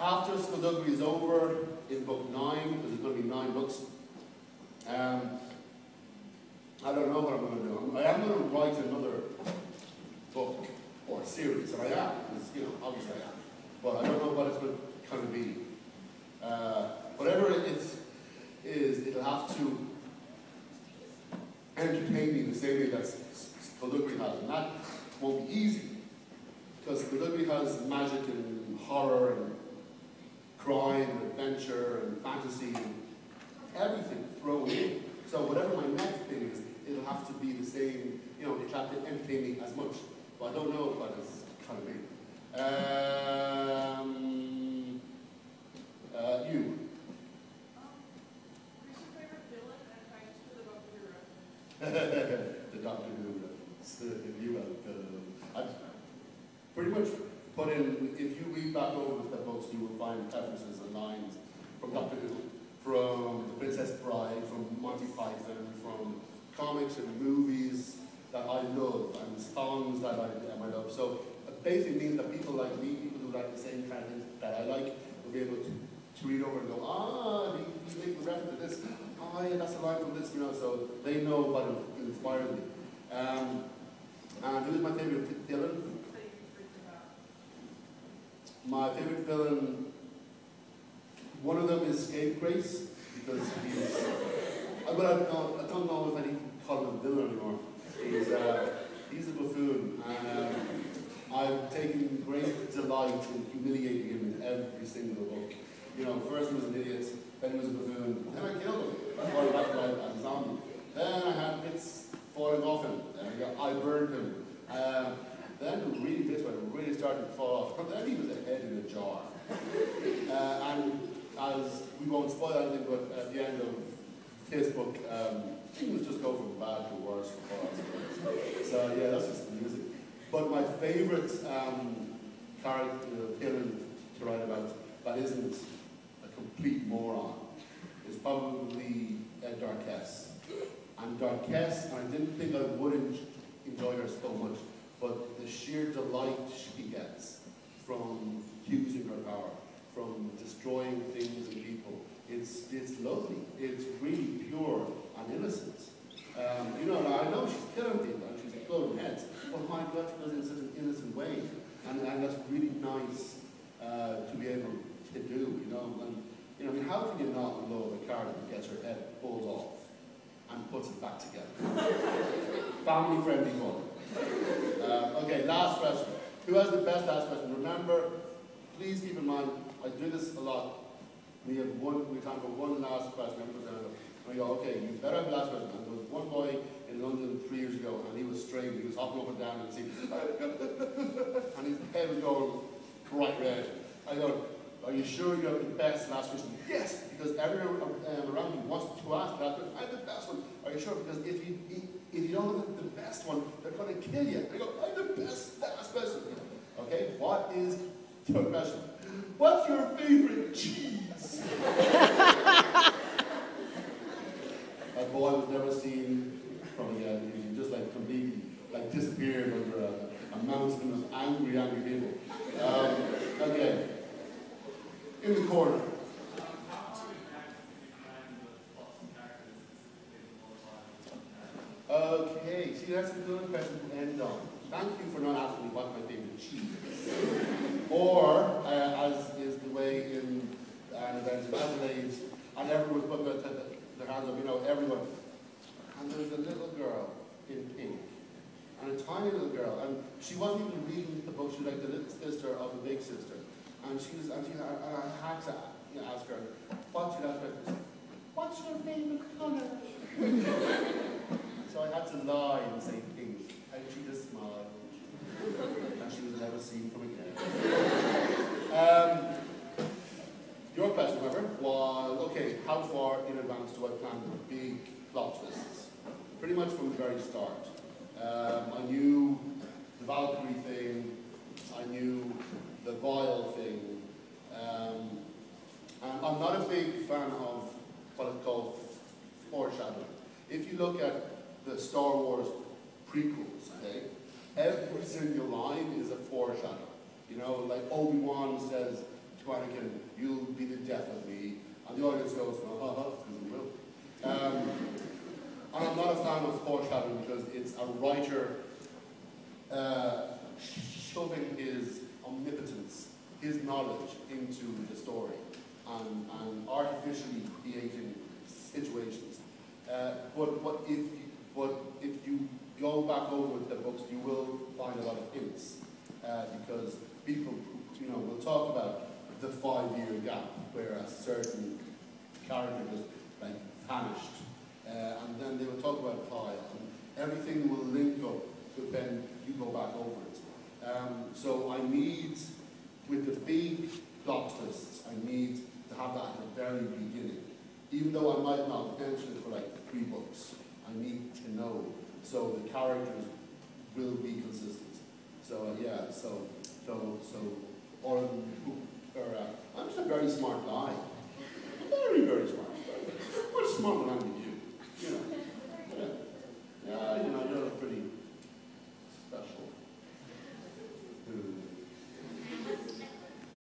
After Skullduggery is over, in book 9, because there's going to be 9 books, I don't know what I'm going to do. I am going to write another book or series, and I am, because, you know, obviously I am. But I don't know what it's going to kind of be. Whatever it is, it'll have to entertain me the same way that Skullduggery has, and that won't be easy, because Skullduggery has magic and horror and crime and adventure and fantasy and everything thrown in. So whatever my next thing is, it'll have to be the same, you know, it'll have to entertain me as much. But I don't know what it's kind of be. You? Who's your favorite villain and thanks for the Doctor Who reference? The Doctor Who reference. I pretty much put in, if you read back over the books, you will find references and lines from Doctor Who, from The Princess Bride, from Monty Python, from comics and movies that I love, and songs that I love. So it basically means that people like me, people who like the same kind of things that I like, will be able to read over and go, ah, you make a reference to this, ah, yeah, that's a line from this, you know, so they know what inspired me. And who's my favourite villain? My favourite villain, one of them is Scapegrace, because he's, I don't know if I need to call him a villain anymore. He's a buffoon, and I've taken great delight in humiliating him in every single book. You know, first he was an idiot, then he was a buffoon, then I killed him. That's why I back as a zombie. Then I had bits falling off him, and I burned him. Then really bits were really starting to fall off. Then he was a head in a jar. And as we won't spoil anything, but at the end of this book, things just go from bad to worse for us. So yeah, that's just the music. But my favourite character, villain to write about that isn't a complete moron is probably Darkess. And Darkess, I didn't think I would enjoy her so much, but the sheer delight she gets from using her power, from destroying things and people, it's lovely. It's really pure and innocent. You know, I know she's killing people and she's exploding heads, but my God, she does it in such an innocent way, and that's really nice to be able to do. You know, and you know, I mean, how can you not love a character that gets her head pulled off and puts it back together? Family-friendly fun. Okay, last question. Who has the best last question? Remember, please keep in mind, I do this a lot. We have time for one last question. And we go, okay, you better have the last question. And there was one boy in London 3 years ago, and he was straight. He was hopping up and down and see, and his head was going bright red. I go, are you sure you have the best last question? Yes, because everyone around you wants to ask that, but I have the best one. Are you sure? Because if you don't have the best one, they're going to kill you. I go, I have the best last question. Okay, what is your question? What's your favorite cheese? A boy was never seen from again. He just like completely like disappeared under a mountain of angry people. Okay, in the corner. Okay, see, that's a good question to end on. Thank you for not asking me what my favorite cheese is. Or, as is the way in events of Adelaide, and everyone's putting their hands up, you know, everyone. And there's a little girl in pink, and a tiny little girl, and she wasn't even reading the book, she was like the little sister of the big sister. And I had to ask her, what's your last question? What's your favorite colour? So I had to lie and say pink, and she just smiled. And she was never seen from again. Your question, however, was, okay, how far in advance do I plan the big plot twists? Pretty much from the very start. I knew the Valkyrie thing, I knew the Vile thing, and I'm not a big fan of what is called foreshadowing. If you look at the Star Wars prequels, okay, every single line is a foreshadow. You know, like Obi-Wan says to Anakin, you'll be the death of me. And the audience goes, oh, because we will. And I'm not a fan of foreshadowing because it's a writer shoving his omnipotence, his knowledge into the story and artificially creating situations. But if you go back over the books, you will find a lot of hints because people, will talk about the 5-year gap where a certain character just vanished, and then they will talk about Kyle, and everything will link up when you go back over it. So I need, with the big plot twists, I need to have that at the very beginning. Even though I might not mention it for 3 books, I need to know so the characters will be consistent. So I'm just a very smart guy. Very, very smart. Much smarter than